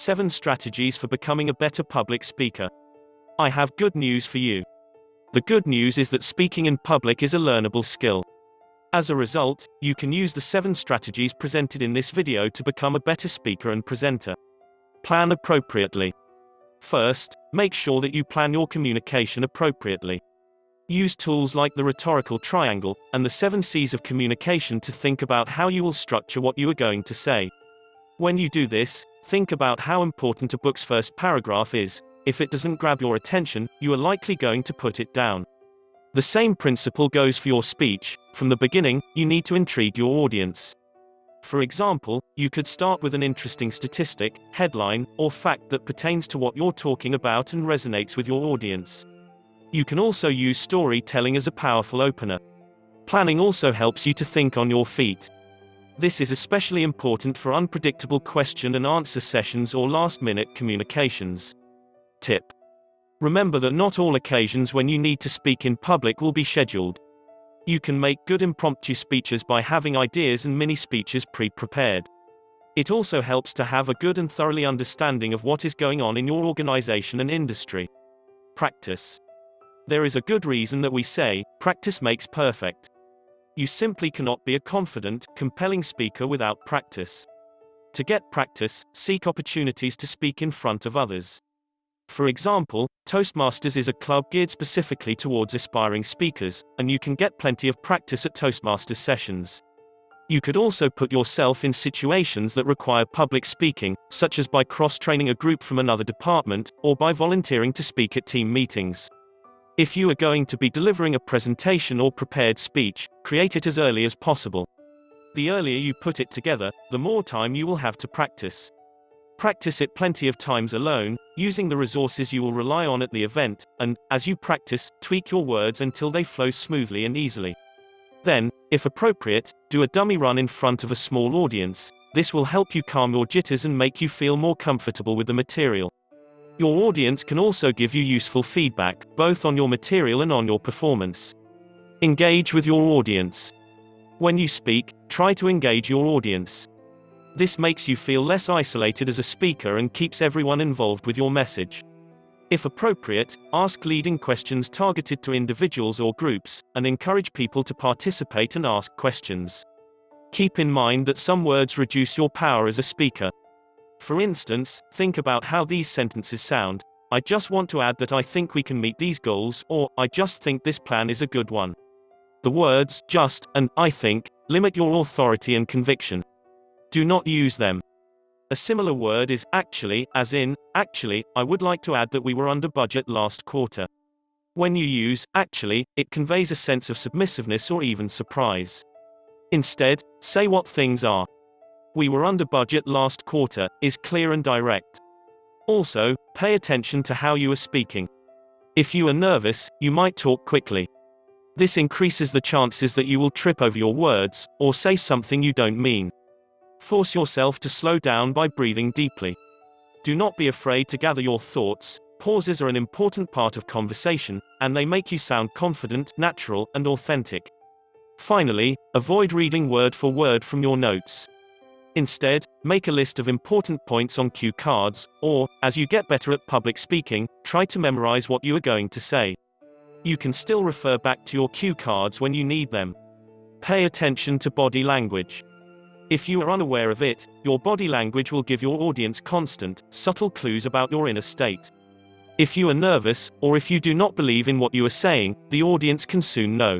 7 strategies for becoming a better public speaker. I have good news for you. The good news is that speaking in public is a learnable skill. As a result, you can use the 7 strategies presented in this video to become a better speaker and presenter. Plan appropriately. First, make sure that you plan your communication appropriately. Use tools like the rhetorical triangle and the 7 C's of communication to think about how you will structure what you are going to say. When you do this, think about how important a book's first paragraph is. If it doesn't grab your attention, you are likely going to put it down. The same principle goes for your speech. From the beginning, you need to intrigue your audience. For example, you could start with an interesting statistic, headline, or fact that pertains to what you're talking about and resonates with your audience. You can also use storytelling as a powerful opener. Planning also helps you to think on your feet. This is especially important for unpredictable question and answer sessions or last-minute communications. Tip: remember that not all occasions when you need to speak in public will be scheduled. You can make good impromptu speeches by having ideas and mini-speeches pre-prepared. It also helps to have a good and thoroughly understanding of what is going on in your organization and industry. Practice. There is a good reason that we say, practice makes perfect. You simply cannot be a confident, compelling speaker without practice. To get practice, seek opportunities to speak in front of others. For example, Toastmasters is a club geared specifically towards aspiring speakers, and you can get plenty of practice at Toastmasters sessions. You could also put yourself in situations that require public speaking, such as by cross-training a group from another department, or by volunteering to speak at team meetings. If you are going to be delivering a presentation or prepared speech, create it as early as possible. The earlier you put it together, the more time you will have to practice. Practice it plenty of times alone, using the resources you will rely on at the event, and, as you practice, tweak your words until they flow smoothly and easily. Then, if appropriate, do a dummy run in front of a small audience. This will help you calm your jitters and make you feel more comfortable with the material. Your audience can also give you useful feedback, both on your material and on your performance. Engage with your audience. When you speak, try to engage your audience. This makes you feel less isolated as a speaker and keeps everyone involved with your message. If appropriate, ask leading questions targeted to individuals or groups, and encourage people to participate and ask questions. Keep in mind that some words reduce your power as a speaker. For instance, think about how these sentences sound. I just want to add that I think we can meet these goals, or I just think this plan is a good one. The words just and I think limit your authority and conviction. Do not use them. A similar word is actually, as in, actually, I would like to add that we were under budget last quarter. When you use actually, it conveys a sense of submissiveness or even surprise. Instead, say what things are. We were under budget last quarter is clear and direct. Also, pay attention to how you are speaking. If you are nervous, you might talk quickly. This increases the chances that you will trip over your words, or say something you don't mean. Force yourself to slow down by breathing deeply. Do not be afraid to gather your thoughts. Pauses are an important part of conversation, and they make you sound confident, natural, and authentic. Finally, avoid reading word for word from your notes. Instead, make a list of important points on cue cards, or, as you get better at public speaking, try to memorize what you are going to say. You can still refer back to your cue cards when you need them. Pay attention to body language. If you are unaware of it, your body language will give your audience constant, subtle clues about your inner state. If you are nervous, or if you do not believe in what you are saying, the audience can soon know.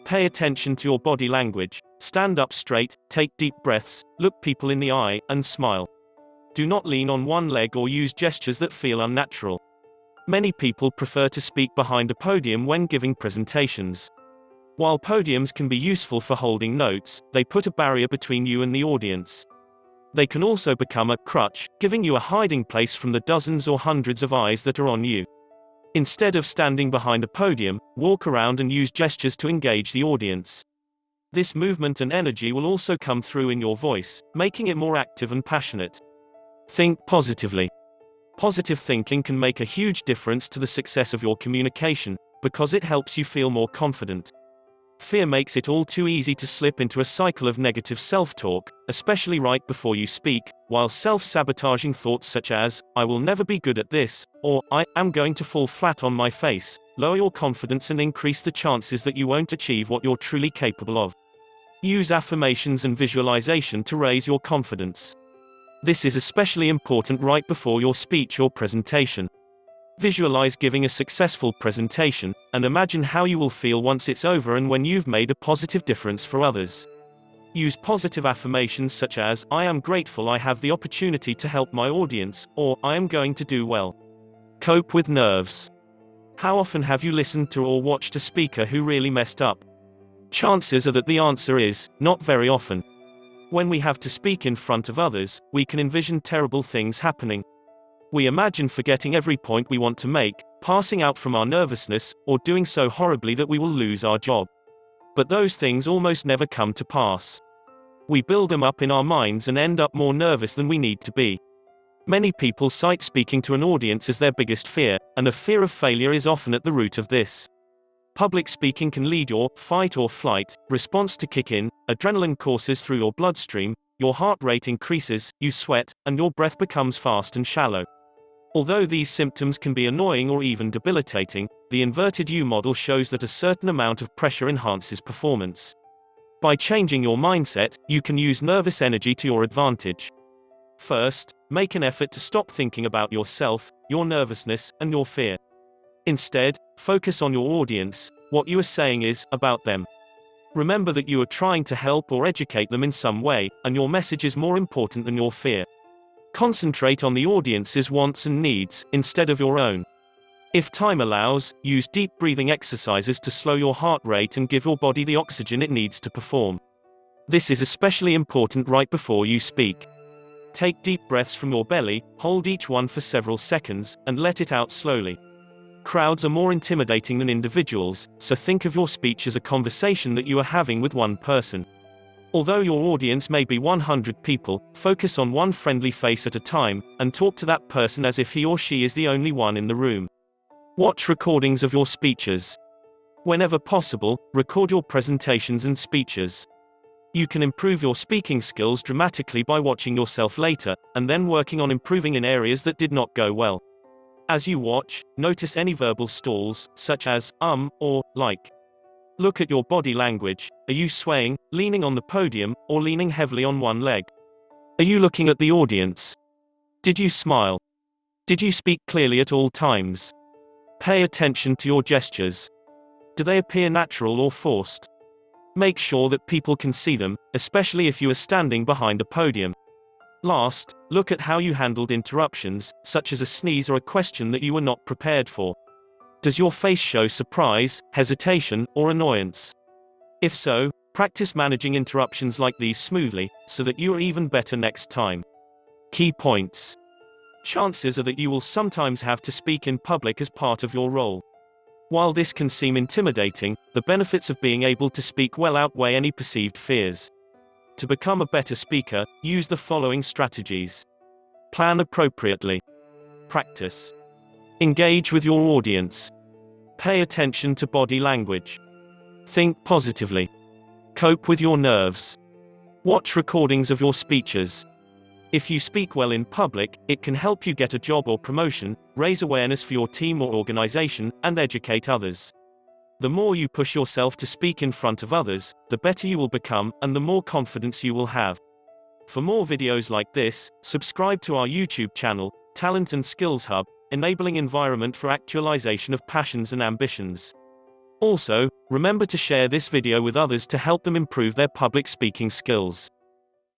Pay attention to your body language. Stand up straight, take deep breaths, look people in the eye, and smile. Do not lean on one leg or use gestures that feel unnatural. Many people prefer to speak behind a podium when giving presentations. While podiums can be useful for holding notes, they put a barrier between you and the audience. They can also become a crutch, giving you a hiding place from the dozens or hundreds of eyes that are on you. Instead of standing behind a podium, walk around and use gestures to engage the audience. This movement and energy will also come through in your voice, making it more active and passionate. Think positively. Positive thinking can make a huge difference to the success of your communication, because it helps you feel more confident. Fear makes it all too easy to slip into a cycle of negative self-talk, especially right before you speak, while self-sabotaging thoughts such as, I will never be good at this, or, I am going to fall flat on my face, lower your confidence and increase the chances that you won't achieve what you're truly capable of. Use affirmations and visualization to raise your confidence. This is especially important right before your speech or presentation. Visualize giving a successful presentation, and imagine how you will feel once it's over and when you've made a positive difference for others. Use positive affirmations such as, I am grateful I have the opportunity to help my audience, or, I am going to do well. Cope with nerves. How often have you listened to or watched a speaker who really messed up? Chances are that the answer is, not very often. When we have to speak in front of others, we can envision terrible things happening. We imagine forgetting every point we want to make, passing out from our nervousness, or doing so horribly that we will lose our job. But those things almost never come to pass. We build them up in our minds and end up more nervous than we need to be. Many people cite speaking to an audience as their biggest fear, and a fear of failure is often at the root of this. Public speaking can lead your fight or flight response to kick in, adrenaline courses through your bloodstream, your heart rate increases, you sweat, and your breath becomes fast and shallow. Although these symptoms can be annoying or even debilitating, the inverted U model shows that a certain amount of pressure enhances performance. By changing your mindset, you can use nervous energy to your advantage. First, make an effort to stop thinking about yourself, your nervousness, and your fear. Instead, focus on your audience. What you are saying is about them. Remember that you are trying to help or educate them in some way, and your message is more important than your fear. Concentrate on the audience's wants and needs, instead of your own. If time allows, use deep breathing exercises to slow your heart rate and give your body the oxygen it needs to perform. This is especially important right before you speak. Take deep breaths from your belly, hold each one for several seconds, and let it out slowly. Crowds are more intimidating than individuals, so think of your speech as a conversation that you are having with one person. Although your audience may be 100 people, focus on one friendly face at a time, and talk to that person as if he or she is the only one in the room. Watch recordings of your speeches. Whenever possible, record your presentations and speeches. You can improve your speaking skills dramatically by watching yourself later, and then working on improving in areas that did not go well. As you watch, notice any verbal stalls, such as, or, like. Look at your body language. Are you swaying, leaning on the podium, or leaning heavily on one leg? Are you looking at the audience? Did you smile? Did you speak clearly at all times? Pay attention to your gestures. Do they appear natural or forced? Make sure that people can see them, especially if you are standing behind a podium. Last, look at how you handled interruptions, such as a sneeze or a question that you were not prepared for. Does your face show surprise, hesitation, or annoyance? If so, practice managing interruptions like these smoothly, so that you are even better next time. Key points. Chances are that you will sometimes have to speak in public as part of your role. While this can seem intimidating, the benefits of being able to speak well outweigh any perceived fears. To become a better speaker, use the following strategies. Plan appropriately. Practice. Engage with your audience. Pay attention to body language. Think positively. Cope with your nerves. Watch recordings of your speeches. If you speak well in public, it can help you get a job or promotion, raise awareness for your team or organization, and educate others. The more you push yourself to speak in front of others, the better you will become, and the more confidence you will have. For more videos like this, subscribe to our YouTube channel, Talent and Skills Hub, enabling environment for actualization of passions and ambitions. Also, remember to share this video with others to help them improve their public speaking skills.